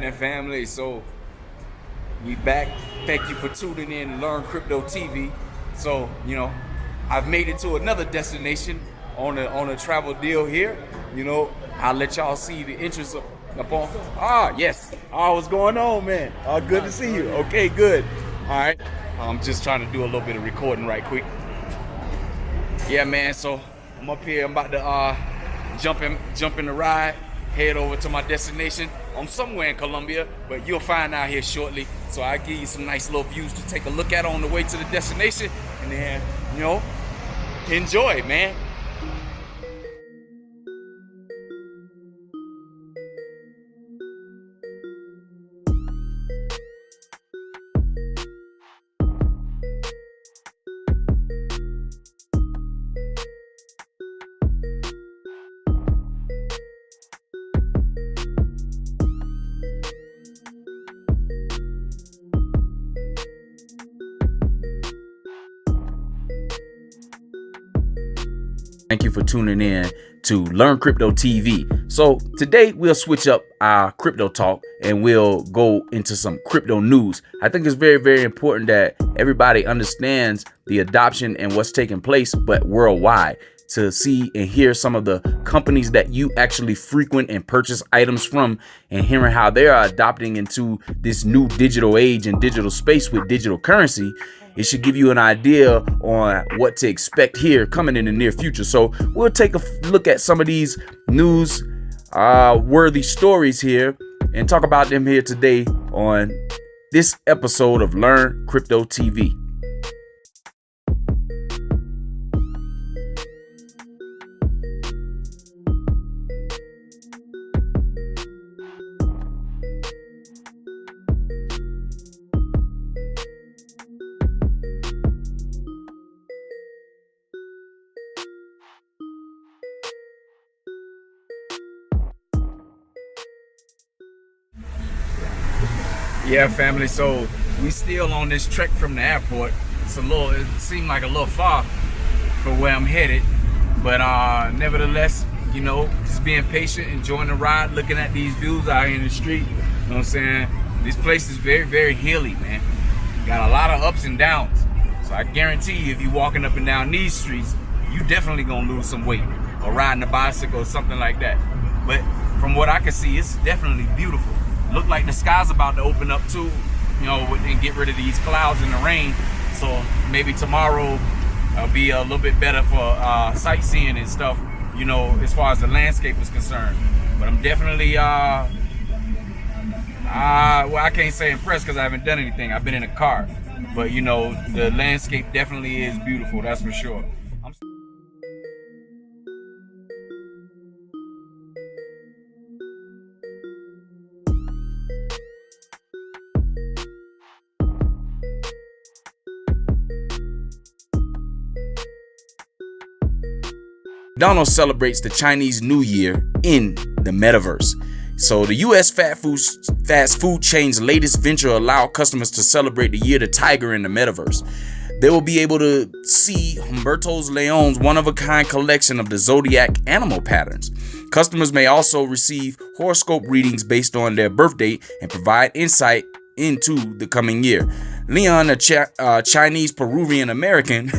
happening, family? So we back. Thank you for tuning in to Learn Crypto TV. So I've made it to another destination on a travel deal here. I'll let y'all see the interest upon. Yes. What's going on, man? Good to see you. Okay, good. All right. I'm just trying to do a little bit of recording right quick. Yeah, man. So I'm up here. I'm about to jump in the ride, head over to my destination. I'm somewhere in Colombia, but you'll find out here shortly. So I'll give you some nice little views to take a look at on the way to the destination, and then enjoy, man. Thank you for tuning in to Learn Crypto TV. So today we'll switch up our crypto talk and we'll go into some crypto news. I think it's very, very important that everybody understands the adoption and what's taking place, but worldwide, to see and hear some of the companies that you actually frequent and purchase items from, and hearing how they are adopting into this new digital age and digital space with digital currency. It should give you an idea on what to expect here coming in the near future. So we'll take a look at some of these news worthy stories here and talk about them here today on this episode of Learn Crypto TV. Yeah, family, so we still on this trek from the airport. It seemed like a little far for where I'm headed, but nevertheless, just being patient, enjoying the ride, looking at these views out here in the street. You know what I'm saying? This place is very, very hilly, man. Got a lot of ups and downs. So I guarantee you, if you're walking up and down these streets, you definitely gonna lose some weight, or riding a bicycle or something like that. But from what I can see, it's definitely beautiful. Look like the sky's about to open up too, and get rid of these clouds and the rain. So maybe tomorrow will be a little bit better for sightseeing and stuff, as far as the landscape is concerned. But I'm definitely, well, I can't say impressed because I haven't done anything. I've been in a car. But, the landscape definitely is beautiful, that's for sure. McDonald's celebrates the Chinese New Year in the Metaverse. So the U.S. fast food chain's latest venture allow customers to celebrate the Year of the Tiger in the Metaverse. They will be able to see Humberto Leon's one-of-a-kind collection of the zodiac animal patterns. Customers may also receive horoscope readings based on their birth date and provide insight into the coming year. Leon, a Chinese Peruvian American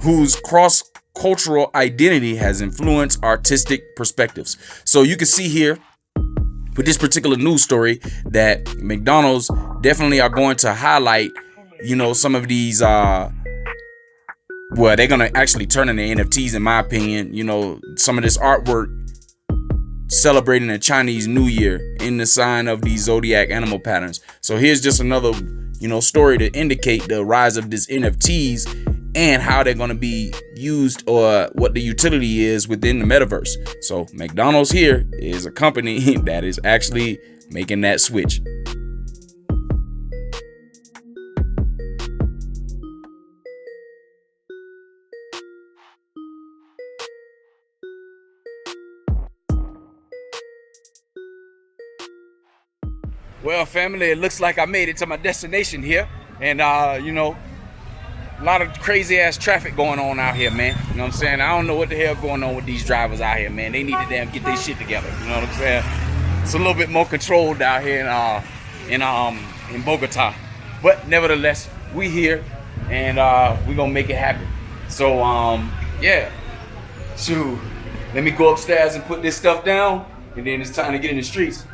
whose cross-cultural identity has influenced artistic perspectives. So you can see here with this particular news story that McDonald's definitely are going to highlight, some of these, they're going to actually turn into NFTs, in my opinion, some of this artwork celebrating the Chinese New Year in the sign of these zodiac animal patterns. So here's just another, story to indicate the rise of these NFTs and how they're going to be used, or what the utility is within the metaverse. So McDonald's here is a company that is actually making that switch. Well, family, it looks like I made it to my destination here, and a lot of crazy ass traffic going on out here, man. You know what I'm saying? I don't know what the hell going on with these drivers out here, man. They need to damn get their shit together. You know what I'm saying? it's a little bit more controlled out here in Bogota. But nevertheless, we here and we gonna make it happen. So yeah, shoot, let me go upstairs and put this stuff down, and then it's time to get in the streets.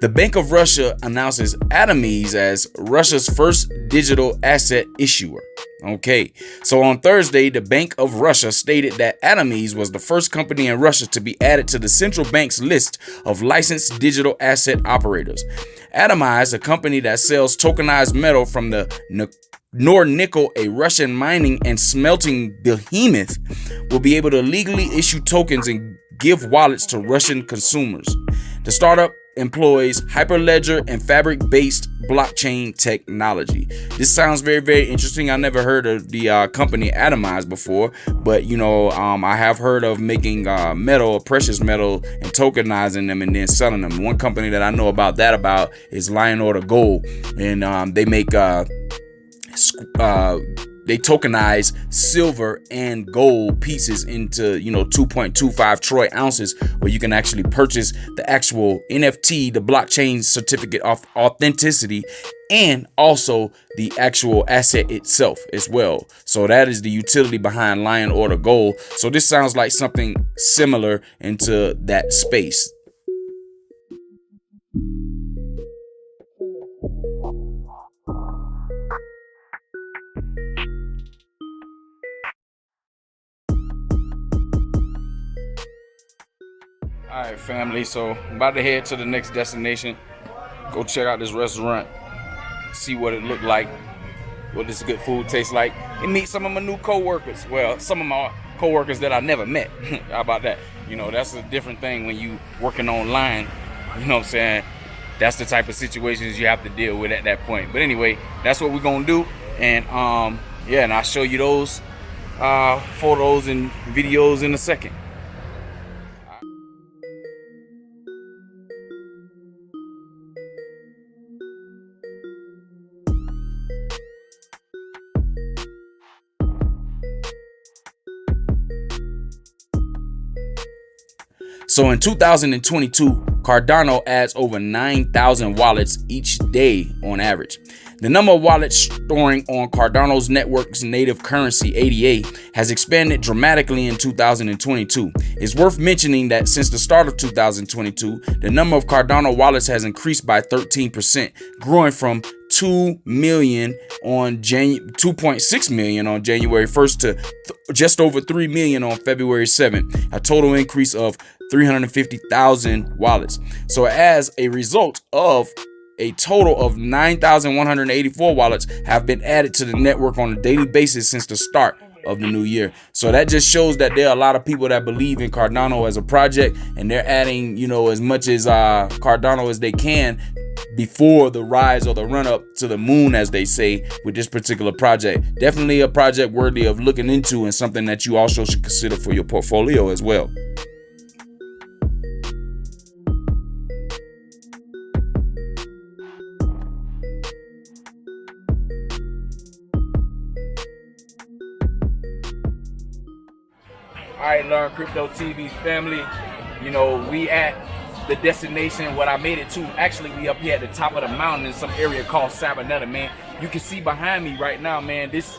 The Bank of Russia announces Atomies as Russia's first digital asset issuer. Okay, so on Thursday, the Bank of Russia stated that Atomies was the first company in Russia to be added to the central bank's list of licensed digital asset operators. Atomies, a company that sells tokenized metal from the Nornickel, a Russian mining and smelting behemoth, will be able to legally issue tokens and give wallets to Russian consumers. The startup employs Hyperledger and Fabric-based blockchain technology. This sounds very, very interesting. I never heard of the company Atomize before, but I have heard of making metal, precious metal, and tokenizing them and then selling them. One company that I know about is Lion Order Gold, and they make they tokenize silver and gold pieces into 2.25 troy ounces, where you can actually purchase the actual NFT, the blockchain certificate of authenticity, and also the actual asset itself as well. So that is the utility behind Lion Order Gold. So this sounds like something similar into that space. All right, family, so I'm about to head to the next destination. Go check out this restaurant, see what it looked like, what this good food tastes like, and meet some of my new co-workers. Well, some of my co-workers that I never met. How about that? That's a different thing when you working online. You know what I'm saying? That's the type of situations you have to deal with at that point. But anyway, that's what we're gonna do. And and I'll show you those photos and videos in a second. So in 2022, Cardano adds over 9,000 wallets each day on average. The number of wallets storing on Cardano's network's native currency, ADA, has expanded dramatically in 2022. It's worth mentioning that since the start of 2022, the number of Cardano wallets has increased by 13%, growing from 2.6 million on January 1st to just over 3 million on February 7th, a total increase of 350,000 wallets. So as a result of a total of 9,184 wallets have been added to the network on a daily basis since the start of the new year. So that just shows that there are a lot of people that believe in Cardano as a project, and they're adding, as much as Cardano as they can before the rise or the run up to the moon, as they say, with this particular project. Definitely a project worthy of looking into, and something that you also should consider for your portfolio as well. All right, Learn Crypto TV family, we at the destination, what I made it to. Actually, we up here at the top of the mountain in some area called Sabonetta, man. You can see behind me right now, man, this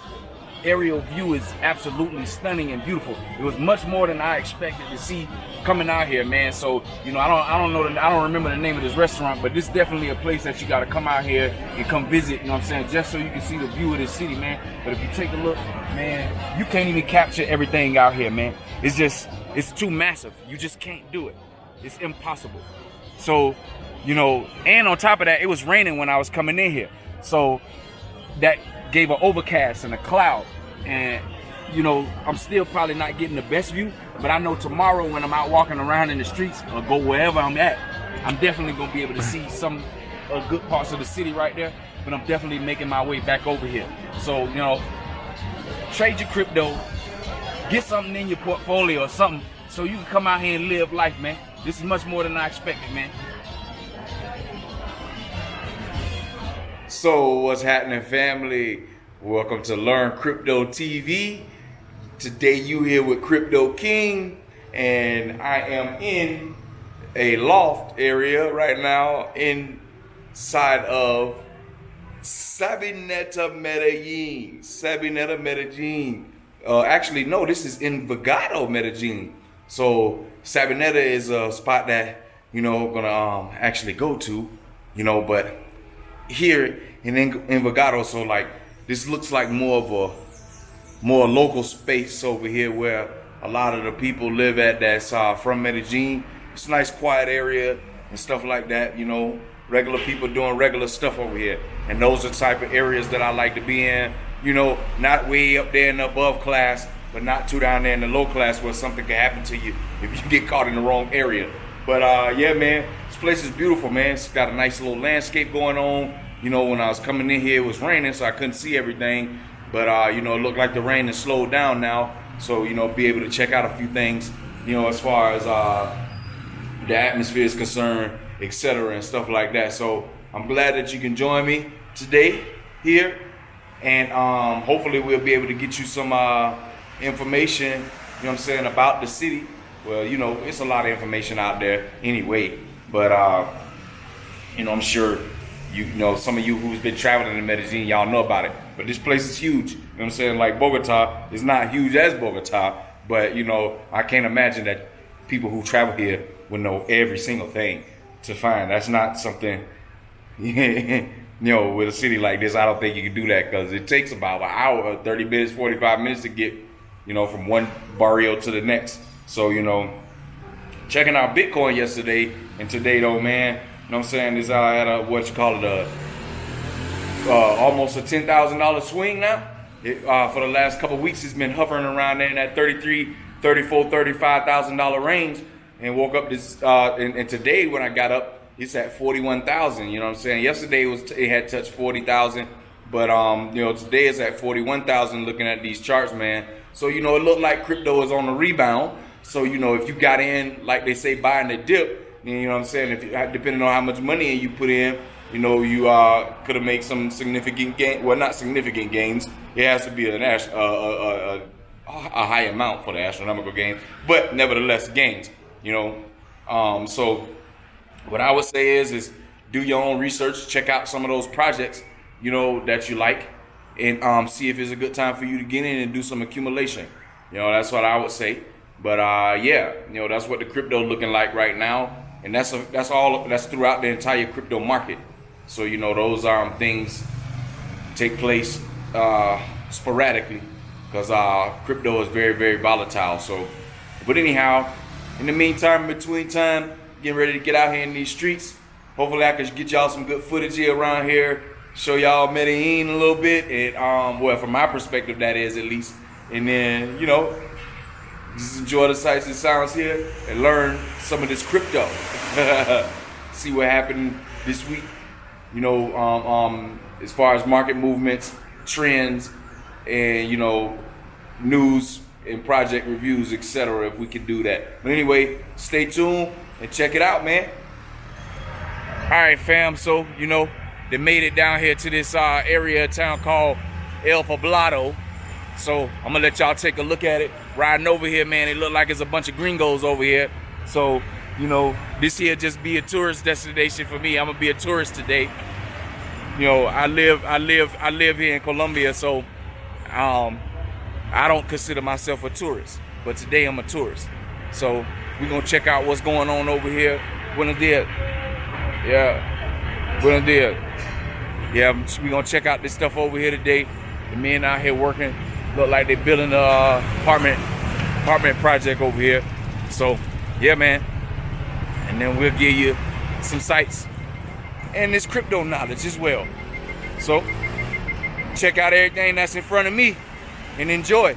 aerial view is absolutely stunning and beautiful. It was much more than I expected to see coming out here, man. So, I don't remember the name of this restaurant, but this is definitely a place that you got to come out here and come visit, just so you can see the view of this city, man. But if you take a look, man, you can't even capture everything out here, man. It's too massive. You just can't do it. It's impossible. So, and on top of that, it was raining when I was coming in here. So that gave an overcast and a cloud. And, I'm still probably not getting the best view, but I know tomorrow when I'm out walking around in the streets or go wherever I'm at, I'm definitely gonna be able to see some good parts of the city right there, but I'm definitely making my way back over here. So, you know, trade your crypto, get something in your portfolio or something so you can come out here and live life, man. This is much more than I expected, man. So what's happening, family? Welcome to Learn Crypto TV. Today you here with Crypto King, and I am in a loft area right now inside of Sabineta, Medellín. Actually, no, this is in Vigado, Medellín. So Sabineta is a spot that, you know, gonna actually go to, you know, but here in Vigado, so like this looks like more of a local space over here where a lot of the people live at that's from Medellín. It's a nice quiet area and stuff like that, you know, regular people doing regular stuff over here. And those are the type of areas that I like to be in, you know, not way up there in the above class, but not too down there in the low class where something can happen to you if you get caught in the wrong area. But yeah, man, this place is beautiful, man. It's got a nice little landscape going on. You know, when I was coming in here, it was raining, so I couldn't see everything. But, you know, it looked like the rain has slowed down now. So, you know, be able to check out a few things, you know, as far as the atmosphere is concerned, etc. and stuff like that. So I'm glad that you can join me today here. And hopefully we'll be able to get you some information, you know what I'm saying, about the city. Well, you know, it's a lot of information out there anyway. But, you know, I'm sure you know, some of you who's been traveling to Medellín, y'all know about it. But this place is huge. You know what I'm saying? Like Bogota is not huge as Bogota, but you know, I can't imagine that people who travel here would know every single thing to find. That's not something, you know, with a city like this, I don't think you can do that because it takes about an hour, 30 minutes, 45 minutes to get, you know, from one barrio to the next. So, you know, checking out Bitcoin yesterday and today though, man, you know what I'm saying, is at a, what you call it, almost a $10,000 swing now. For the last couple of weeks, it's been hovering around there in that $33,000, $34,000, $35,000 range, and woke up this. And today, when I got up, it's at 41,000. You know what I'm saying? Yesterday it had touched 40,000, but you know, today it's at 41,000. Looking at these charts, man. So you know, it looked like crypto is on the rebound. So you know, if you got in, like they say, buying the dip. You know what I'm saying? If you, depending on how much money you put in, you know, you could have made some significant gain. Well, not significant gains. It has to be a high amount for the astronomical gains, but nevertheless gains. You know, so what I would say is do your own research, check out some of those projects, you know, that you like, and see if it's a good time for you to get in and do some accumulation. You know, that's what I would say. But yeah, you know, that's what the crypto looking like right now. And that's throughout the entire crypto market. So, you know, those things take place sporadically because crypto is very, very volatile. So, but anyhow, in the meantime, between time, getting ready to get out here in these streets. Hopefully I can get y'all some good footage here around here, show y'all Medellín a little bit. And well, from my perspective, that is at least. And then, you know, just enjoy the sights and sounds here and learn some of this crypto. See what happened this week, you know, as far as market movements, trends, and, you know, news and project reviews, etc. if we can do that. But anyway, stay tuned and check it out, man. All right, fam. So, you know, they made it down here to this area of town called El Poblado. So I'm gonna let y'all take a look at it. Riding over here, man, it look like it's a bunch of gringos over here. So, you know, this here just be a tourist destination for me. I'm gonna be a tourist today. You know, I live here in Colombia, so I don't consider myself a tourist. But today I'm a tourist. So we're gonna check out what's going on over here. Buenos dias. Yeah. Buenos dias. Yeah, we're gonna check out this stuff over here today. The men out here working. Look like they're building a apartment project over here. So yeah, man. And then we'll give you some sites and this crypto knowledge as well. So check out everything that's in front of me and enjoy.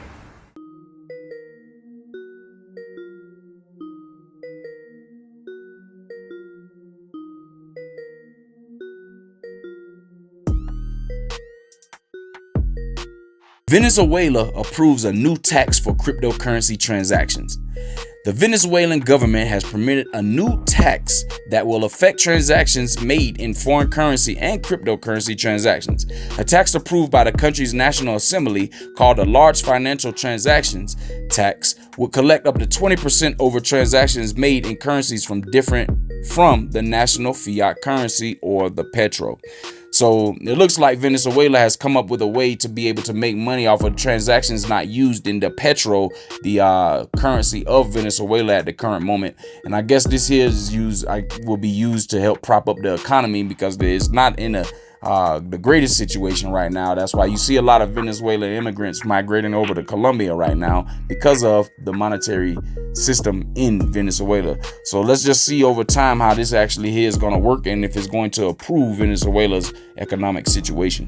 Venezuela approves a new tax for cryptocurrency transactions. The Venezuelan government has permitted a new tax that will affect transactions made in foreign currency and cryptocurrency transactions. A tax approved by the country's National Assembly, called the Large Financial Transactions Tax, would collect up to 20% over transactions made in currencies from the national fiat currency, or the petro. So it looks like Venezuela has come up with a way to be able to make money off of transactions not used in the petro, the currency of Venezuela at the current moment. And I guess this here will be used to help prop up the economy, because it's not in the greatest situation right now. That's why you see a lot of Venezuelan immigrants migrating over to Colombia right now, because of the monetary system in Venezuela. So let's just see over time how this actually is going to work, and if it's going to improve Venezuela's economic situation.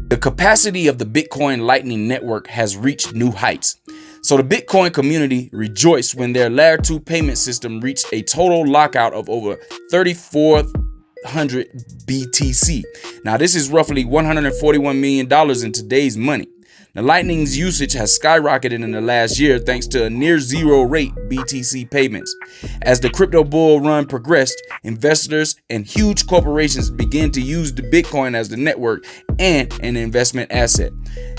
The capacity of the Bitcoin Lightning Network has reached new heights. So the Bitcoin community rejoiced when their Layer 2 payment system reached a total lockout of over 3,400 BTC. Now, this is roughly $141 million in today's money. The Lightning's usage has skyrocketed in the last year thanks to a near zero rate BTC payments. As the crypto bull run progressed, investors and huge corporations began to use the Bitcoin as the network and an investment asset.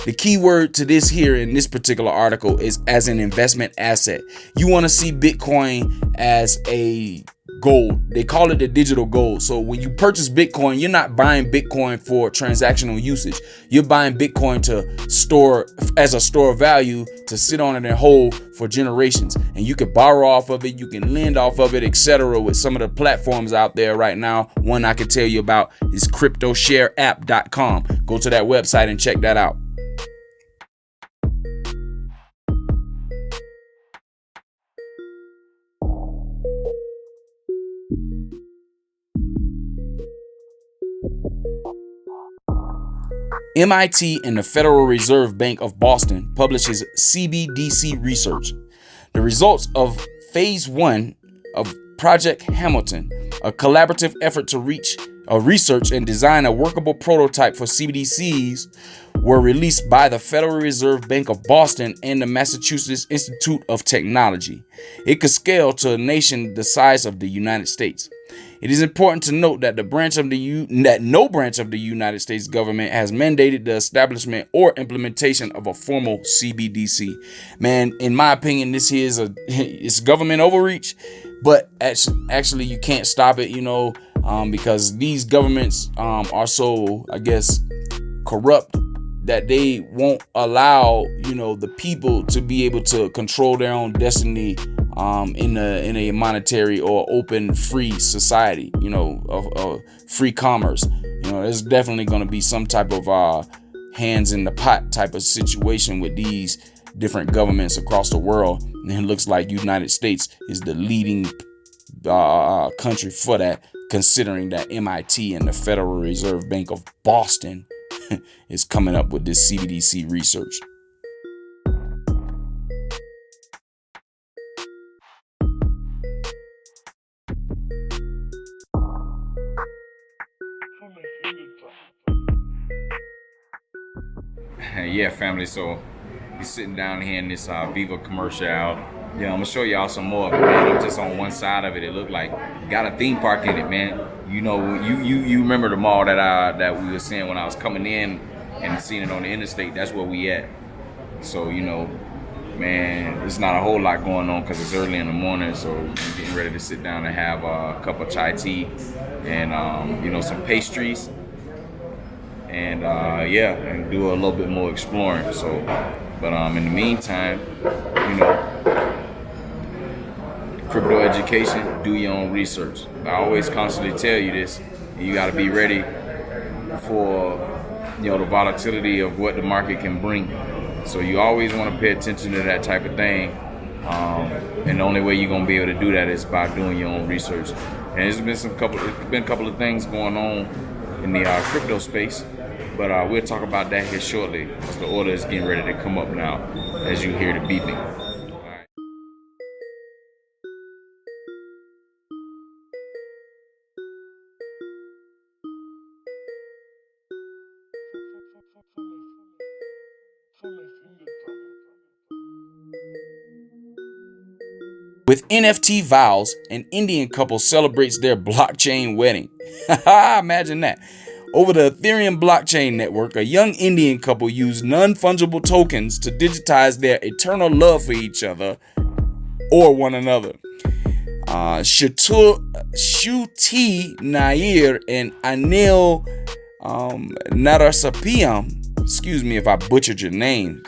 The key word to this here in this particular article is as an investment asset. You want to see Bitcoin as a gold. They call it the digital gold. So when you purchase Bitcoin, you're not buying Bitcoin for transactional usage. You're buying Bitcoin to store as a store of value, to sit on it and hold for generations. And you can borrow off of it, you can lend off of it, etc. with some of the platforms out there right now. One I can tell you about is CryptoShareApp.com. Go to that website and check that out. MIT and the Federal Reserve Bank of Boston publishes CBDC Research. The results of Phase 1 of Project Hamilton, a collaborative effort to research and design a workable prototype for CBDCs, were released by the Federal Reserve Bank of Boston and the Massachusetts Institute of Technology. It could scale to a nation the size of the United States. It is important to note that no branch of the United States government has mandated the establishment or implementation of a formal CBDC. Man, in my opinion, this here is it's government overreach, but actually you can't stop it, because these governments are so, I guess, corrupt that they won't allow, the people to be able to control their own destiny in a monetary or open free society, of free commerce. There's definitely going to be some type of hands in the pot type of situation with these different governments across the world. And it looks like United States is the leading country for that, considering that MIT and the Federal Reserve Bank of Boston is coming up with this CBDC research. Yeah, family, so you're sitting down here in this Viva Commercial out. Yeah, I'm gonna show y'all some more of it, man. I'm just on one side of it. It looked like got a theme park in it, man. You remember the mall that we were seeing when I was coming in and seeing it on the interstate. That's where we at. So man, there's not a whole lot going on because it's early in the morning. So I'm getting ready to sit down and have a cup of chai tea and some pastries. And and do a little bit more exploring. So, but in the meantime, crypto education, do your own research. I always constantly tell you this. You got to be ready for the volatility of what the market can bring. So you always want to pay attention to that type of thing. And the only way you're gonna be able to do that is by doing your own research. And there's been a couple of things going on in the crypto space. But we'll talk about that here shortly, because the order is getting ready to come up now as you hear the beeping. All right. With NFT vows, an Indian couple celebrates their blockchain wedding. Imagine that. Over the Ethereum blockchain network, a young Indian couple used non-fungible tokens to digitize their eternal love for each other or one another. Shruti Nair and Anil Narasapiyam, excuse me if I butchered your name,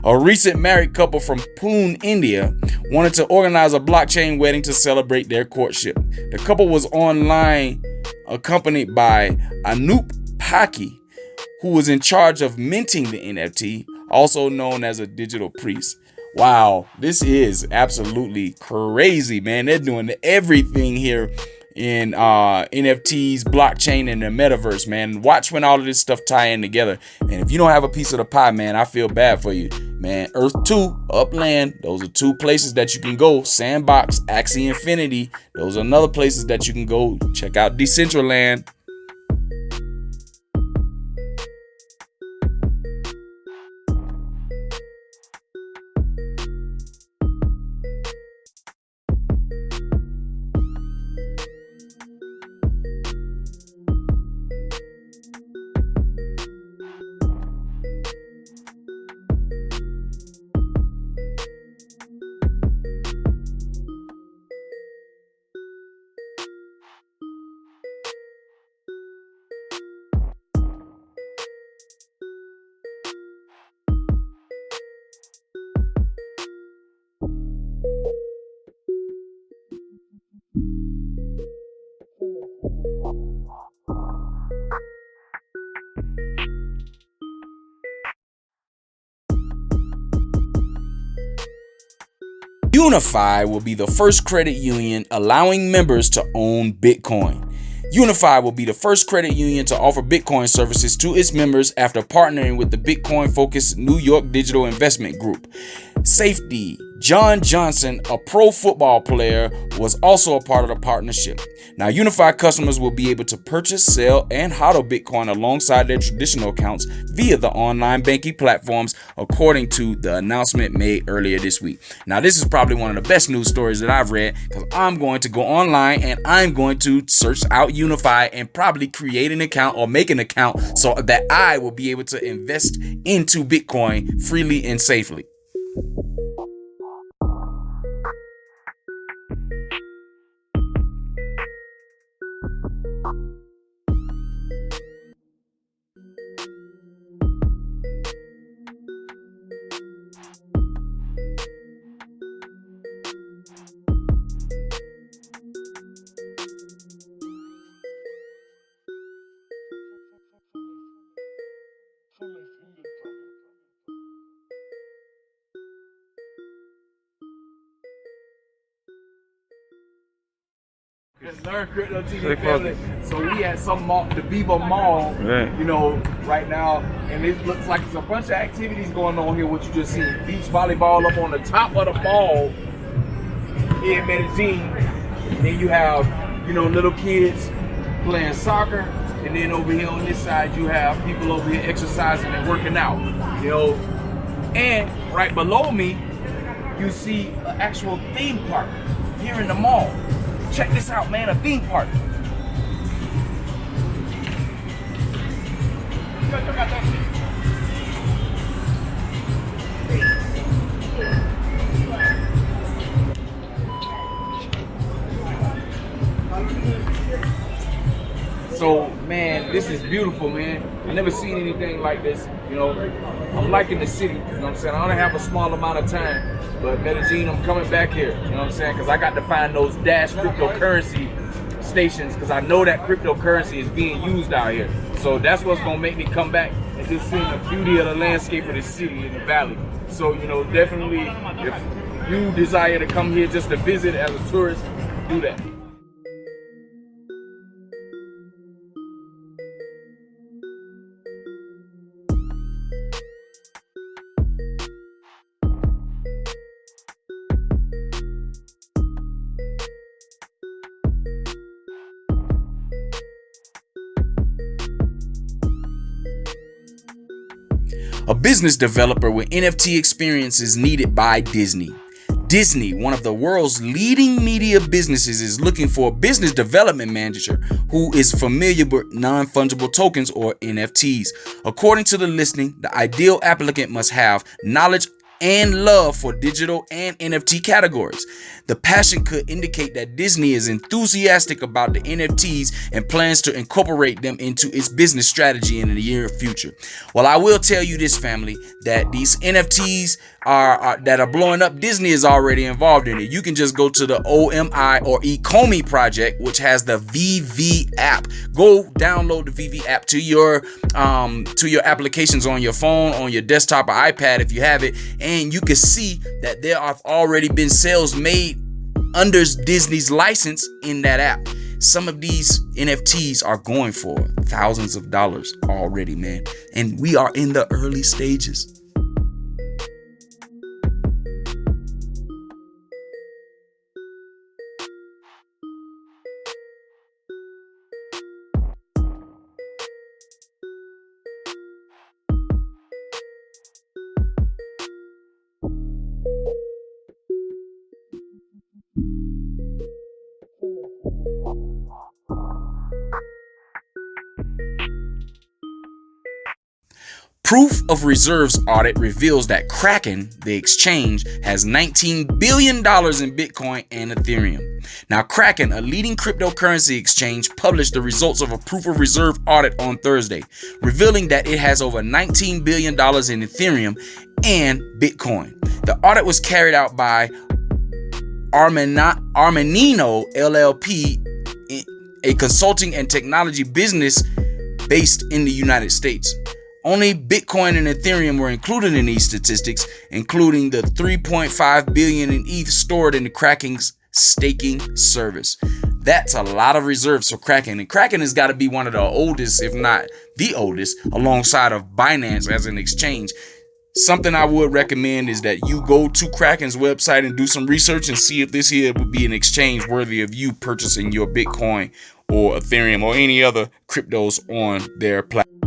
a recent married couple from Pune, India, wanted to organize a blockchain wedding to celebrate their courtship. The couple was online, accompanied by Anup Paki, who was in charge of minting the NFT, also known as a digital priest. Wow, this is absolutely crazy, man. They're doing everything here in NFTs, blockchain, and the metaverse, man. Watch when all of this stuff tie in together. And if you don't have a piece of the pie, man, I feel bad for you, man. Earth 2, Upland, those are two places that you can go. Sandbox, Axie Infinity, those are another places that you can go. Check out Decentraland. Unify will be the first credit union allowing members to own Bitcoin. Unify will be the first credit union to offer Bitcoin services to its members after partnering with the Bitcoin-focused New York Digital Investment Group. Safety, John Johnson, a pro football player, was also a part of the partnership. Now, Unify customers will be able to purchase, sell, and hodl Bitcoin alongside their traditional accounts via the online banking platforms, according to the announcement made earlier this week. Now, this is probably one of the best news stories that I've read, because I'm going to go online and I'm going to search out Unify and probably create an account or make an account so that I will be able to invest into Bitcoin freely and safely. Learn Crypto TV family. So we at some mall, the Viva Mall, you know, right now, and it looks like there's a bunch of activities going on here. What you just seen, beach volleyball up on the top of the mall here in Medellín. And then you have, you know, little kids playing soccer, and then over here on this side you have people over here exercising and working out, you know. And right below me, you see an actual theme park here in the mall. Check this out, man, a theme park. So, man, this is beautiful, man. I never seen anything like this, you know. I'm liking the city, you know what I'm saying? I only have a small amount of time, but Medellín, I'm coming back here, you know what I'm saying? Because I got to find those Dash cryptocurrency stations, because I know that cryptocurrency is being used out here. So that's what's going to make me come back and just see the beauty of the landscape of the city in the valley. So, you know, definitely, if you desire to come here just to visit as a tourist, do that. a business developer with NFT experience is needed by Disney. Disney, one of the world's leading media businesses, is looking for a business development manager who is familiar with non-fungible tokens or NFTs. According to the listing, the ideal applicant must have knowledge and love for digital and NFT categories. The passion could indicate that Disney is enthusiastic about the NFTs and plans to incorporate them into its business strategy in the near future. Well, I will tell you this, family, that these NFTs that are blowing up, Disney is already involved in it. You can just go to the OMI or Ecomi project, which has the VV app. Go download the VV app to your applications on your phone, on your desktop or iPad if you have it, and you can see that there have already been sales made under Disney's license in that app. Some of these NFTs are going for thousands of dollars already, man, and we are in the early stages. Proof of reserves audit reveals that Kraken, the exchange, has $19 billion in Bitcoin and Ethereum. Now, Kraken, a leading cryptocurrency exchange, published the results of a proof of reserve audit on Thursday, revealing that it has over $19 billion in Ethereum and Bitcoin. The audit was carried out by Armanino LLP, a consulting and technology business based in the United States. Only Bitcoin and Ethereum were included in these statistics, including the 3.5 billion in ETH stored in the Kraken's staking service. That's a lot of reserves for Kraken, and Kraken has got to be one of the oldest, if not the oldest, alongside of Binance as an exchange. Something I would recommend is that you go to Kraken's website and do some research and see if this here would be an exchange worthy of you purchasing your Bitcoin or Ethereum or any other cryptos on their platform.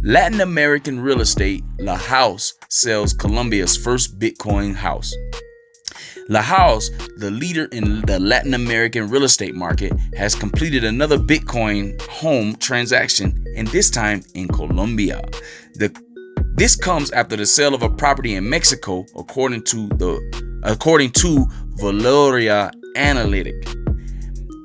Latin American real estate, La House sells Colombia's first Bitcoin house. La House, the leader in the Latin American real estate market, has completed another Bitcoin home transaction, and this time in Colombia. This comes after the sale of a property in Mexico, according to Valoria Analytic.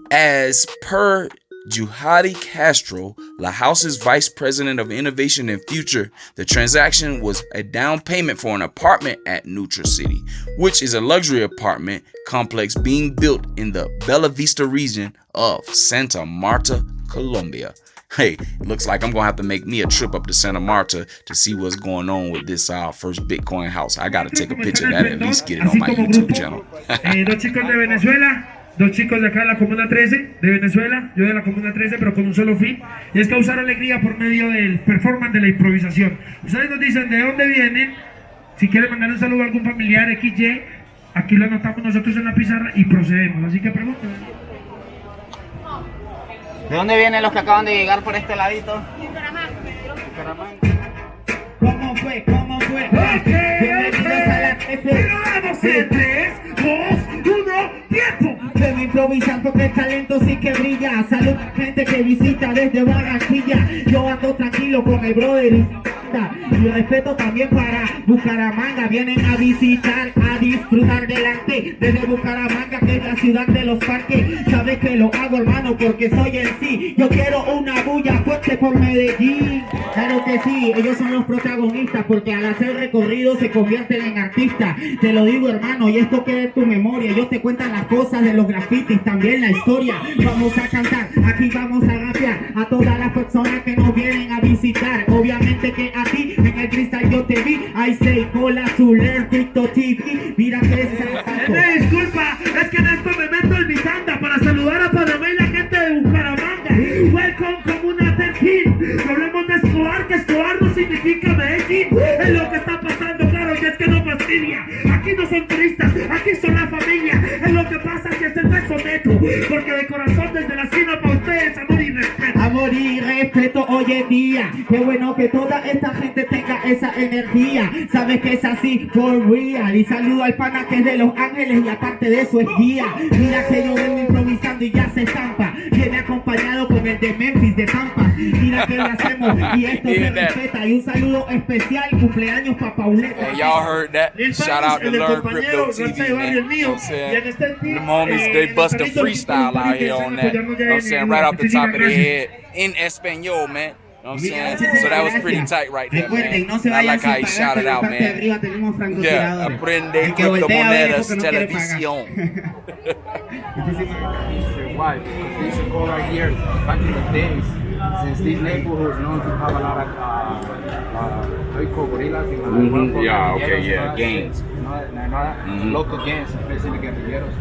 As per Juhadi Castro, La House's vice president of innovation and future, the transaction was a down payment for an apartment at Nutra City, which is a luxury apartment complex being built in the Bella Vista region of Santa Marta, Colombia. Hey, it looks like I'm gonna have to make me a trip up to Santa Marta to see what's going on with this first Bitcoin house. I gotta take a picture of that and at least get it on my YouTube channel. Dos chicos de Venezuela. Dos chicos de acá de la Comuna 13, de Venezuela, yo de la Comuna 13, pero con un solo fin, y es causar alegría por medio del performance de la improvisación. Ustedes nos dicen de dónde vienen, si quieren mandar un saludo a algún familiar, XY, aquí lo anotamos nosotros en la pizarra y procedemos, así que pregunten. ¿De dónde vienen los que acaban de llegar por este ladito? ¿Cómo fue? ¿Cómo fue? Bienvenidos a la 13. Pero vamos en 3, 2, 1, ¡tiempo! Vengo improvisando que el talento sí que brilla. Salud gente que visita desde Barranquilla. Yo ando tranquilo con el brother y respeto también para Bucaramanga. Vienen a visitar, a disfrutar delante desde Bucaramanga, que es la ciudad de los parques. Sabes que lo hago, hermano, porque soy el sí. Yo quiero una bulla fuerte por Medellín. Claro que sí, ellos son los protagonistas, porque al hacer recorrido se convierten en artistas. Te lo digo, hermano, y esto queda en tu memoria. Ellos te cuentan las cosas de los grafitis, también la historia. Vamos a cantar, aquí vamos a rapear a todas las personas que nos vienen a visitar. Obviamente que a ti yo te vi. I say hola to learn Crypto TV. Mira que es Me disculpa, es que en esto me meto en mi tanda para saludar a Panamá y la gente de Bucaramanga. Welcome, Comuna 13. Hablemos de Escobar, que Escobar no significa Medellín. Es lo que está pasando, claro, y es que no fastidia. Aquí no son turistas, aquí son la familia. Es lo que pasa, que es el beso neto. Porque de corazón desde la esquina para ustedes, amor y respeto. amor y respeto hoy en día. Qué bueno que toda esta gente tenga esa energía. Sabes que es así, for real. Y saludo al pana que es de Los Ángeles y aparte de eso es guía. Mira que yo vengo improvisando y ya se estampa. Viene acompañado con el de Memphis de Tampa. Mira que lo hacemos y esto se respeta. Y un saludo especial, cumpleaños pa' Pauleta. Hey, y'all heard that? Shout out to Learn Crypto TV, man. You know what I'm saying? The homies, they bust a freestyle out here on that. You know what I'm saying? Right off the top of their head in Espanol, man. You know what I'm saying? So that was pretty tight right there, man. I like how he shouted out, man. Yeah, aprende criptomonedas televisión. Why? Because they used to go right here back in the days. Since these neighborhoods known to have a lot of gorillas, Yeah, okay, yeah, gangs. Local gangs, especially guerrilleros.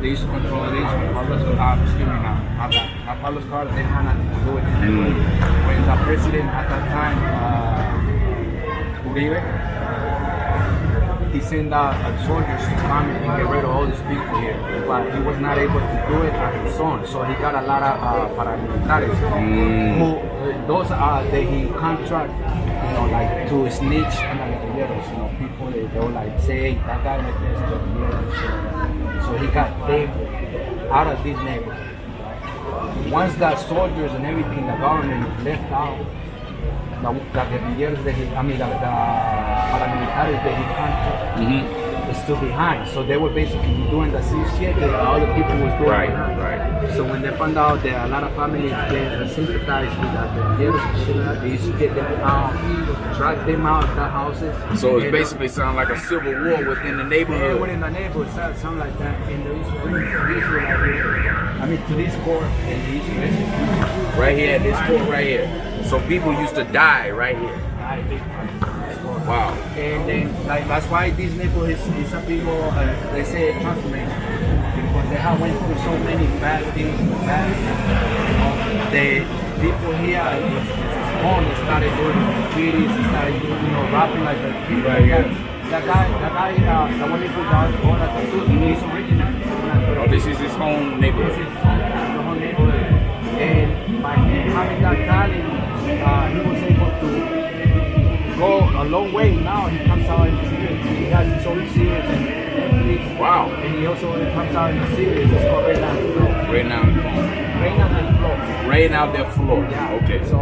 They used to control these. Not Pablo's cars, they had nothing to do with it. When the president at that time, Uribe, he sent soldiers to come and get rid of all these people here, but he was not able to do it on his own. So he got a lot of paramilitares who those that he contract, you know, like to snitch on the guerrilleros. You know, people they will like say, hey, that guy like this, so he got them out of this neighborhood. Once the soldiers and everything, the government left out. The guerrilleros that the paramilitares that he contracted is still behind. So they were basically doing the same shit that other people was doing. Right. So when they found out that a lot of families they sympathized with the guerrilleros and shit like that, they used to get them out, drag them out of the houses. So it's basically sound like a civil war within the Yeah, neighborhood. within the neighborhood, something like that. And they used to bring to this court, and they used to listen. Right here at this court right here. So people used to die right here. Wow. And then, like, that's why this neighborhood is a people, they say transformation. Because they have went through so many bad things in the past. The people here, they started doing graffiti, started doing, rapping like the people. Right here. That guy, the one who put out all that tattoo, he's original. Oh, this is his home neighborhood. This is the whole neighborhood. And by him having that talent, he was able to go a long way. Now he comes out in the series. He has his own series and Netflix. Wow. And he also comes out in the series. It's called Rain Out the Floor. Right now, Rain Out the Floor. rain out their floor. Yeah. Okay. So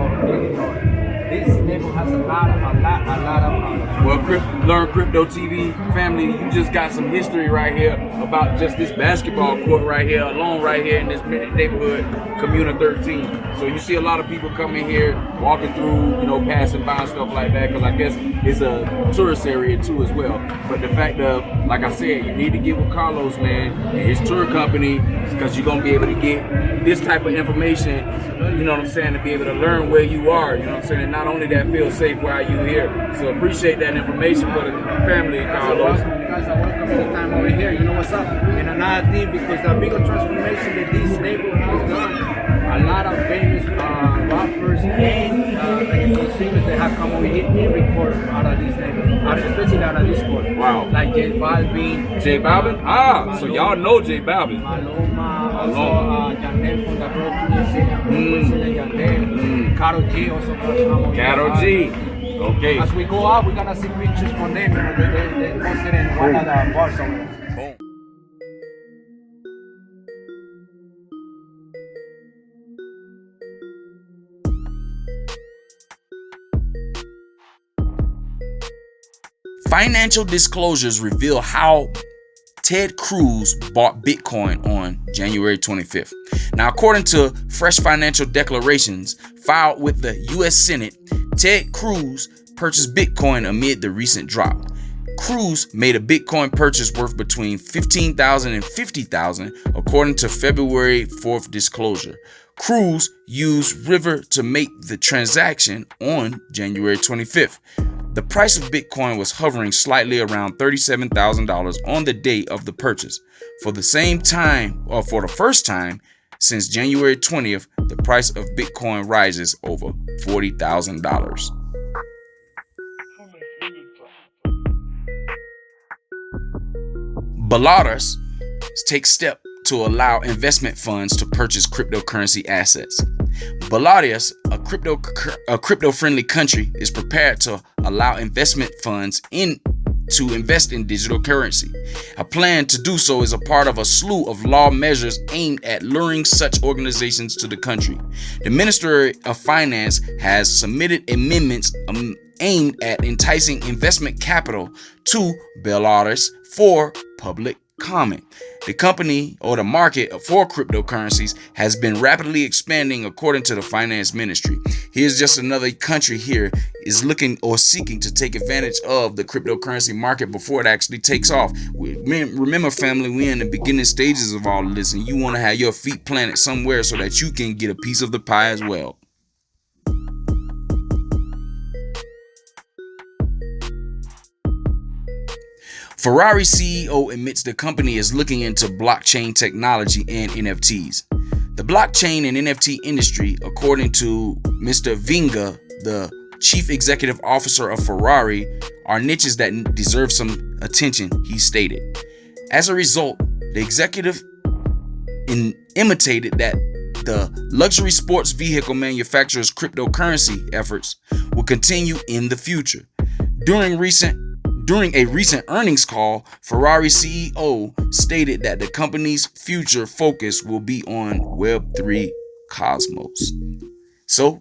this neighborhood has a lot of. Well, Learn Crypto TV family, you just got some history right here about just this basketball court right here, alone right here in this neighborhood, Comuna 13. So you see a lot of people coming here, walking through, passing by and stuff like that, because I guess it's a tourist area too as well. But the fact of, like I said, you need to get with Carlos, man, and his tour company, because you're going to be able to get this type of information, you know what I'm saying, to be able to learn where you are, you know what I'm saying, and not only that, feel safe while you're here. So appreciate that information for the family, Carlos. You guys are welcome anytime over here. You know what's up? And another thing, because the bigger transformation that this neighborhood has done, a lot of famous rappers and singers that have come over here and record out of this neighborhood, especially out of this court. Wow. Like J Balvin. J Balvin? Ah, so y'all know J Balvin. Maluma, also Janelle from the Broken Music, Janelle, Karol G also come over here. Karol G. Okay. As we go out, we're gonna see pictures from them. They posted in one of the bars over there. Boom. Financial disclosures reveal how Ted Cruz bought Bitcoin on January 25th. Now, according to fresh financial declarations filed with the U.S. Senate, Ted Cruz purchased Bitcoin amid the recent drop. Cruz made a Bitcoin purchase worth between $15,000 and $50,000, according to February 4th disclosure. Cruz used River to make the transaction on January 25th. The price of Bitcoin was hovering slightly around $37,000 on the day of the purchase. For the first time since January 20th, the price of Bitcoin rises over $40,000. Bilaterals takes steps to allow investment funds to purchase cryptocurrency assets. Bilaterals, a crypto-friendly country, is prepared to allow investment funds to invest in digital currency. A plan to do so is a part of a slew of law measures aimed at luring such organizations to the country. The Ministry of Finance has submitted amendments aimed at enticing investment capital to Bilaterals for public comment. The company or the market for cryptocurrencies has been rapidly expanding according to the finance ministry. Here's just another country here is looking or seeking to take advantage of the cryptocurrency market before it actually takes off. Remember, family, we're in the beginning stages of all of this, and you want to have your feet planted somewhere so that you can get a piece of the pie as well. Ferrari CEO admits the company is looking into blockchain technology and NFTs. The blockchain and NFT industry, according to Mr. Vinga, the chief executive officer of Ferrari, are niches that deserve some attention, he stated. As a result, the executive imitated that the luxury sports vehicle manufacturer's cryptocurrency efforts will continue in the future. During a recent earnings call, Ferrari CEO stated that the company's future focus will be on Web3 Cosmos. So,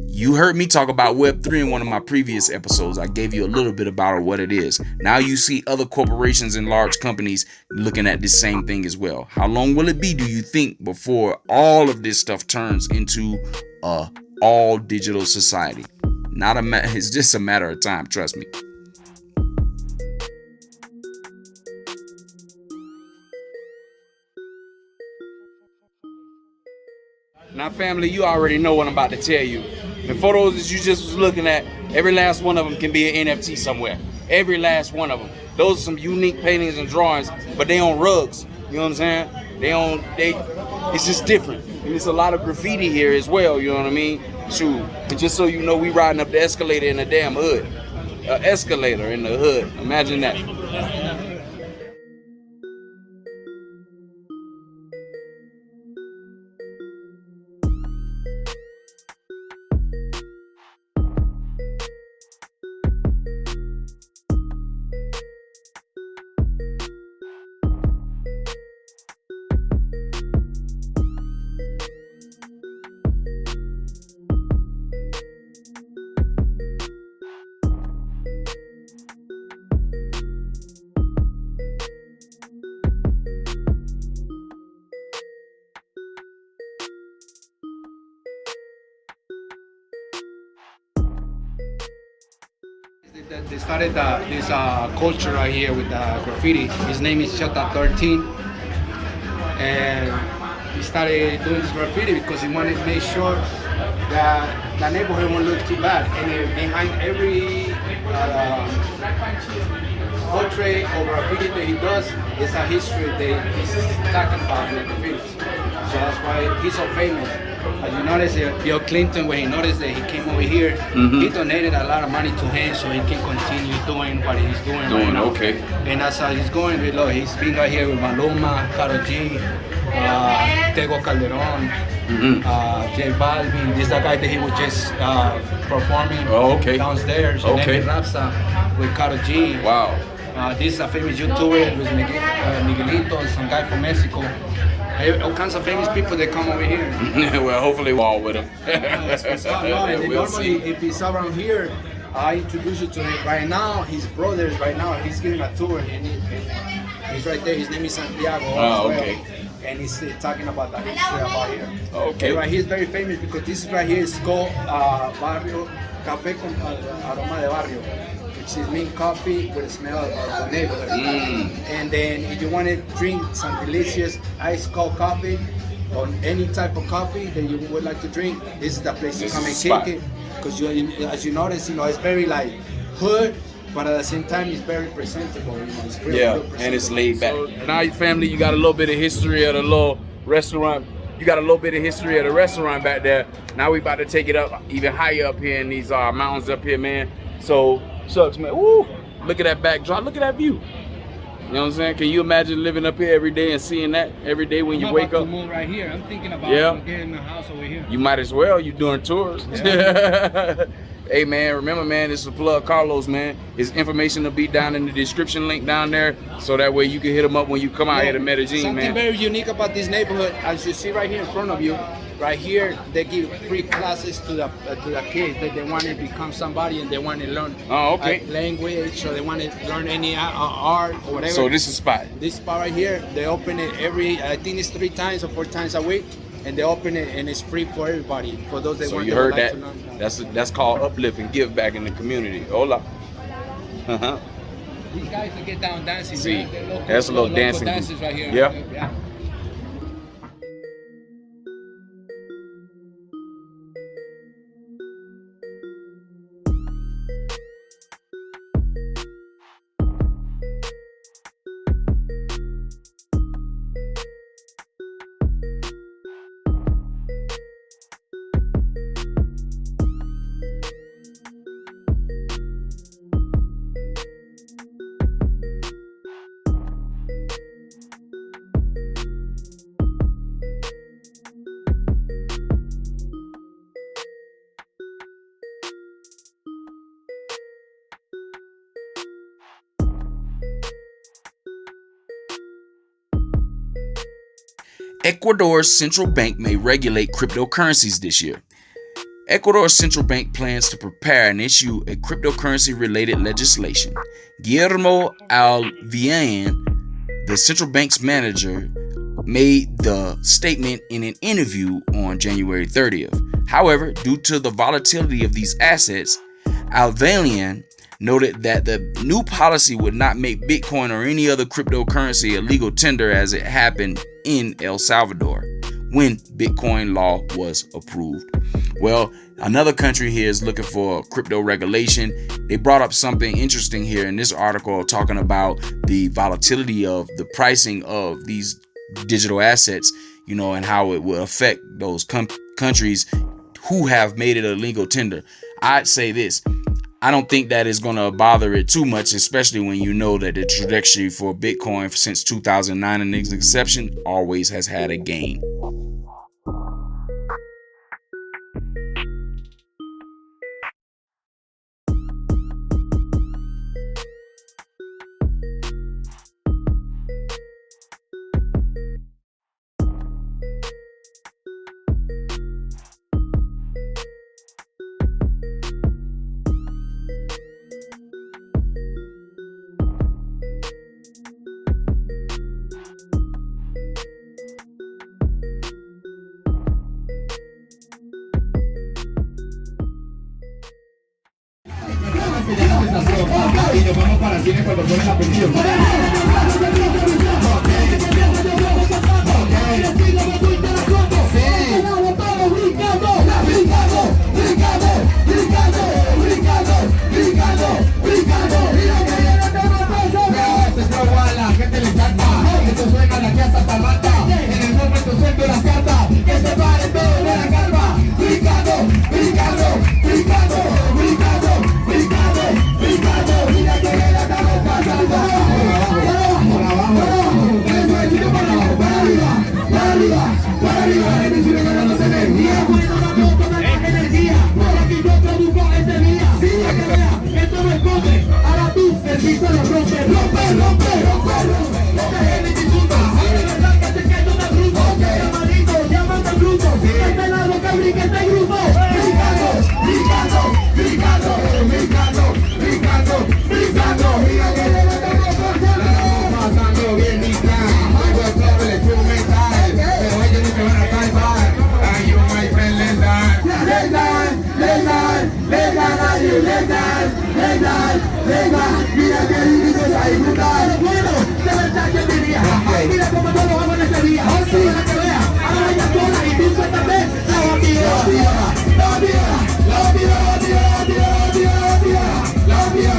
you heard me talk about Web3 in one of my previous episodes. I gave you a little bit about what it is. Now you see other corporations and large companies looking at this same thing as well. How long will it be, do you think, before all of this stuff turns into a all digital society? It's just a matter of time, trust me. Now, family, you already know what I'm about to tell you. The photos that you just was looking at, every last one of them can be an NFT somewhere. Every last one of them. Those are some unique paintings and drawings, but they on rugs. You know what I'm saying? It's just different. And there's a lot of graffiti here as well, you know what I mean? Shoot. And just so you know, we riding up the escalator in the damn hood. An escalator in the hood. Imagine that. They started this culture right here with graffiti. His name is Chota13, and he started doing this graffiti because he wanted to make sure that the neighborhood won't look too bad. And behind every portrait or graffiti that he does is a history that he's talking about in the graffiti. So that's why he's so famous. As you notice, Bill Clinton, when he noticed that he came over here, he donated a lot of money to him so he can continue doing what he's doing right now. Okay. And that's how he's going. Look, he's been right here with Maluma, Karol G, Tego Calderon, J Balvin. This is the guy that he was just performing downstairs. Okay. And Rapsa with Karol G. Wow. This is a famous YouTuber with Miguelito, some guy from Mexico. All kinds of famous people that come over here. Well, hopefully we're all with him. Normally, if he's around here, I introduce you to him. Right now, his brothers, he's giving a tour. And he's right there. His name is Santiago. Okay. And he's talking about the history about here. Okay. And right here is very famous because this right here is called Barrio Café con Aroma de Barrio, which is mean coffee with the smell of the neighborhood. And then if you want to drink some delicious ice cold coffee or any type of coffee that you would like to drink, this is the place to come and kick it. Because as you notice, it's very like hood, but at the same time, it's very presentable. You know, it's real, Yeah, real presentable. and it's laid back. So now, family, you got a little bit of history of the little restaurant. You got a little bit of history of the restaurant back there. Now we about to take it up even higher up here in these mountains up here, man. So, shucks, man. Woo! Look at that backdrop. Look at that view. You know what I'm saying? Can you imagine living up here every day and seeing that every day when you wake up? I'm move right here. I'm thinking about getting a house over here. You might as well. You're doing tours. Yeah. Hey, man, remember, man, this is Plug Carlos, man. His information will be down in the description link down there, so that way you can hit him up when you come out here to Medellín, Something man. very unique about this neighborhood, as you see right here in front of you, right here, they give free classes to the kids that they want to become somebody and they want to learn language, or they want to learn any art or whatever. So this is spot. This spot right here, they open it I think it's 3 times or 4 times a week, and they open it and it's free for everybody. For those that So want you to heard like that? to learn. That's called uplift and give back in the community. Hola. Uh-huh. These guys that get down dancing. See, man. They're local, that's a little local dancing dances group. right here. Yeah. Ecuador's central bank may regulate cryptocurrencies this year. Ecuador's central bank plans to prepare and issue a cryptocurrency-related legislation. Guillermo Alvian, the central bank's manager, made the statement in an interview on January 30th. However, due to the volatility of these assets, Alvian noted that the new policy would not make Bitcoin or any other cryptocurrency a legal tender, as it happened in El Salvador when Bitcoin law was approved. Well, another country here is looking for crypto regulation. They brought up something interesting here in this article, talking about the volatility of the pricing of these digital assets, you know, and how it will affect those countries who have made it a legal tender. I'd say this: I don't think that is going to bother it too much, especially when you know that the trajectory for Bitcoin since 2009 and its inception always has had a gain. Y nos vamos para cine cuando ponen la película. La gente le encanta, esto suena la casa tabata. En el momento suelto las cartas, que se pare todo de la calma. Brincando, brincando, brincando, brincando, brincando, brincando. Mira que la estamos pasando. Para abajo, eso es ir para abajo, para arriba, para arriba, para arriba. Es decir, que no nos energía. Bueno, vamos con más energía. Por aquí yo produzco ese día. Sí, que vea, esto no es pobre. Ahora tú, el piso lo rompe, rompe, rompe, rompe, rompe. Él y disfruta. De verdad que se quedó de bruto. Llamadito, llamando al bruto. Este lado que brinque este grupo. Brincando, brincando, brincando, brincando, brincando, brincando. Mira que le estamos pasando bien, mi plan. Algo es sobre el instrumental, pero ellos no se van a salvar. Ay, you my friend, let's dance. Let's dance, let's dance, let's dance, let's dance, let's dance, let's dance. Mira que el inicio es ahí brutal. Bueno, de verdad que diría. Mira cómo yo lo hago en este día. Para que vea, ahora ella sola y tú suéltate. La bandera, la bandera, la bandera, la bandera, la bandera, la bandera, la bandera.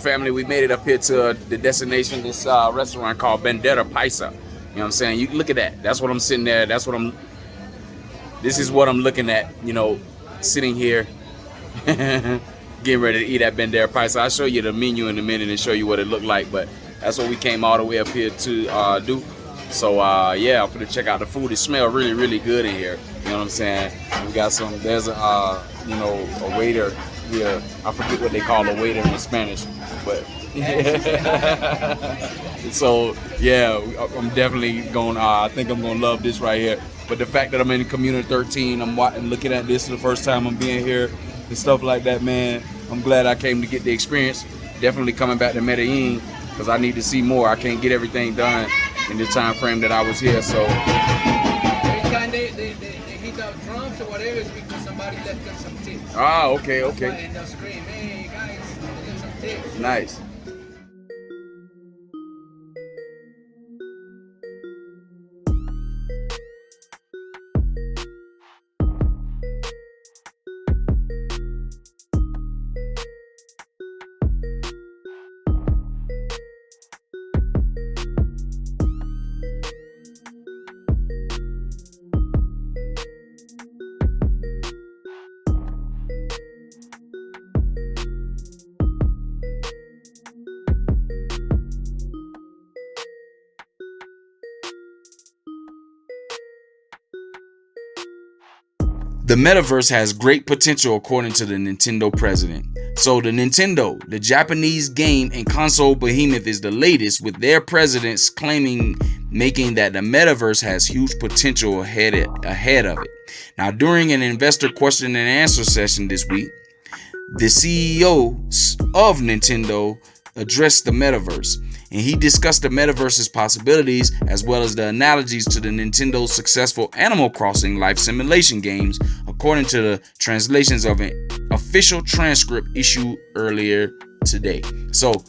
family, we made it up here to the destination, this restaurant called Vendetta Paisa. You know what I'm saying? You look at that. That's what I'm sitting there. This is what I'm looking at, you know, sitting here getting ready to eat at Vendetta Paisa. I'll show you the menu in a minute and show you what it looked like, but that's what we came all the way up here to do. So yeah, I'm gonna check out the food. It smells really, really good in here. You know what I'm saying? We got some, there's a, you know, a waiter here. I forget what they call a waiter in Spanish, but so yeah, I'm definitely going, I think I'm gonna love this right here. But the fact that I'm in Comuna 13, I'm looking at this the first time I'm being here and stuff like that, man, I'm glad I came to get the experience. Definitely coming back to Medellín, because I need to see more. I can't get everything done in the time frame that I was here, so. Every time they hit the drums or whatever, it's because somebody left them some tips. Ah, okay, That's why okay. they end scream, hey guys, they left some tips. Nice. The metaverse has great potential according to the Nintendo president. So the Nintendo, the Japanese game and console behemoth, is the latest, with their presidents making that the metaverse has huge potential ahead of it. Now, during an investor question and answer session this week, the CEO of Nintendo addressed the metaverse, and he discussed the metaverse's possibilities as well as the analogies to the Nintendo's successful Animal Crossing life simulation games, according to the translations of an official transcript issued earlier today. So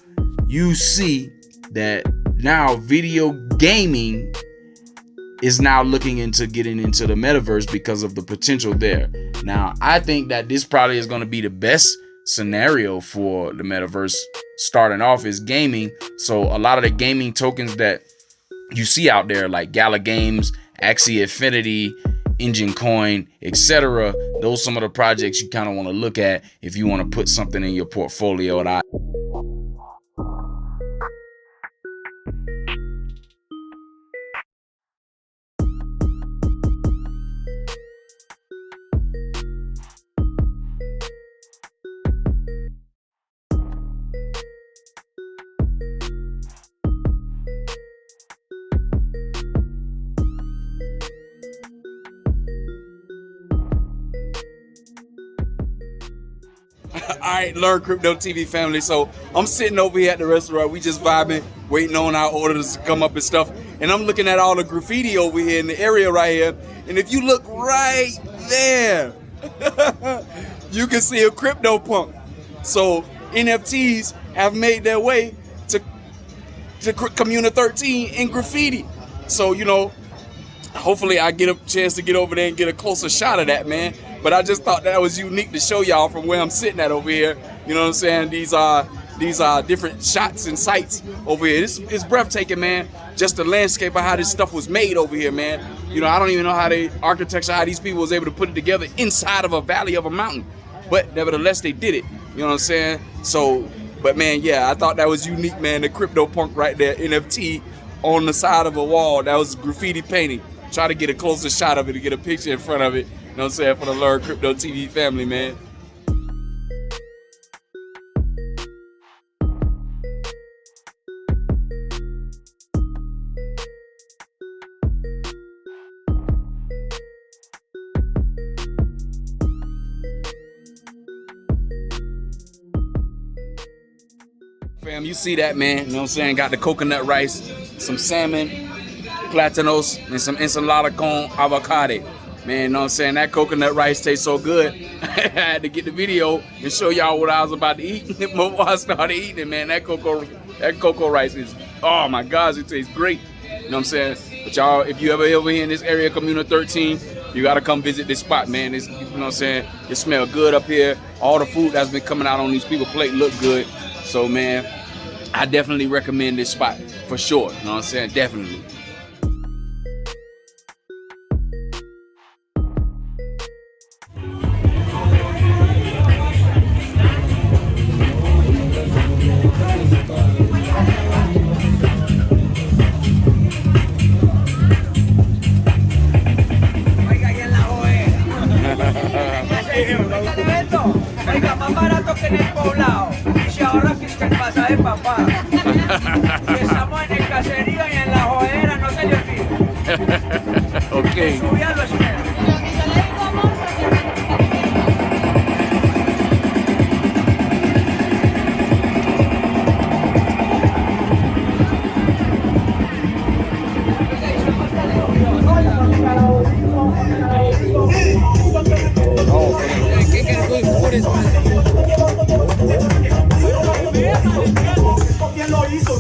you see that now video gaming is now looking into getting into the metaverse because of the potential there. Now, I think that this probably is going to be the best scenario for the metaverse. Starting off is gaming, so a lot of the gaming tokens that you see out there, like Gala Games, Axie Infinity, Engine Coin, etc., those some of the projects you kind of want to look at if you want to put something in your portfolio. And Alright, Learn Crypto TV family. So I'm sitting over here at the restaurant. We just vibing, waiting on our orders to come up and stuff. And I'm looking at all the graffiti over here in the area right here. And if you look right there, you can see a CryptoPunk. So NFTs have made their way to Comuna 13 in graffiti. So, you know, hopefully I get a chance to get over there and get a closer shot of that, man. But I just thought that was unique to show y'all from where I'm sitting at over here. You know what I'm saying? These are different shots and sights over here. It's breathtaking, man. Just the landscape of how this stuff was made over here, man. You know, I don't even know how how these people was able to put it together inside of a valley of a mountain. But nevertheless, they did it. You know what I'm saying? So, but man, yeah, I thought that was unique, man. The CryptoPunk right there, NFT on the side of a wall. That was graffiti painting. Try to get a closer shot of it to get a picture in front of it. You know what I'm saying? For the Learn Crypto TV family, man. Fam, you see that, man? You know what I'm saying? Got the coconut rice, some salmon, platanos, and some ensalada con avocado. Man, you know what I'm saying? That coconut rice tastes so good. I had to get the video and show y'all what I was about to eat before I started eating it, man. That cocoa rice is, oh my gosh, it tastes great. You know what I'm saying? But y'all, if you ever over here in this area, Comuna 13, You gotta come visit this spot, man. It's, you know what I'm saying? It smell good up here. All the food that's been coming out on these people's plate look good. So, man, I definitely recommend this spot for sure. You know what I'm saying? Definitely. Oiga, más barato que en el poblado. Y se ahorra que el pasaje, papá. Y estamos en el caserío y en la jodera, no se le olvide. Ok. Subí a lo espera. ¿Quién lo hizo?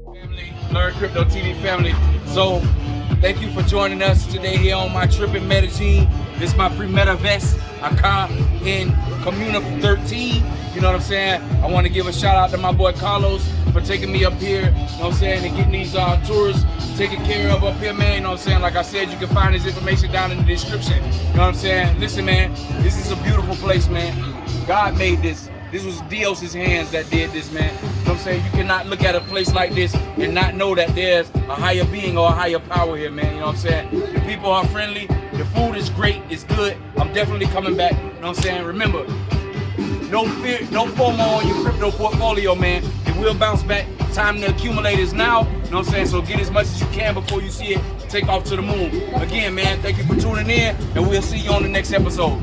Family, Learn Crypto TV family. So, thank you for joining us today here on my trip in Medellín. This is my pre-Metaverse account in Comuna 13. You know what I'm saying? I want to give a shout out to my boy Carlos for taking me up here, you know what I'm saying, and getting these tours taken care of up here, man. You know what I'm saying? Like I said, you can find his information down in the description. You know what I'm saying? Listen, man, this is a beautiful place, man. God made this. This was Dios's hands that did this, man. You know what I'm saying? You cannot look at a place like this and not know that there's a higher being or a higher power here, man. You know what I'm saying? The people are friendly. The food is great. It's good. I'm definitely coming back. You know what I'm saying? Remember, no fear, no FOMO on your crypto portfolio, man. If will bounce back. Time to accumulate is now. You know what I'm saying? So get as much as you can before you see it take off to the moon. Again, man, thank you for tuning in, and we'll see you on the next episode.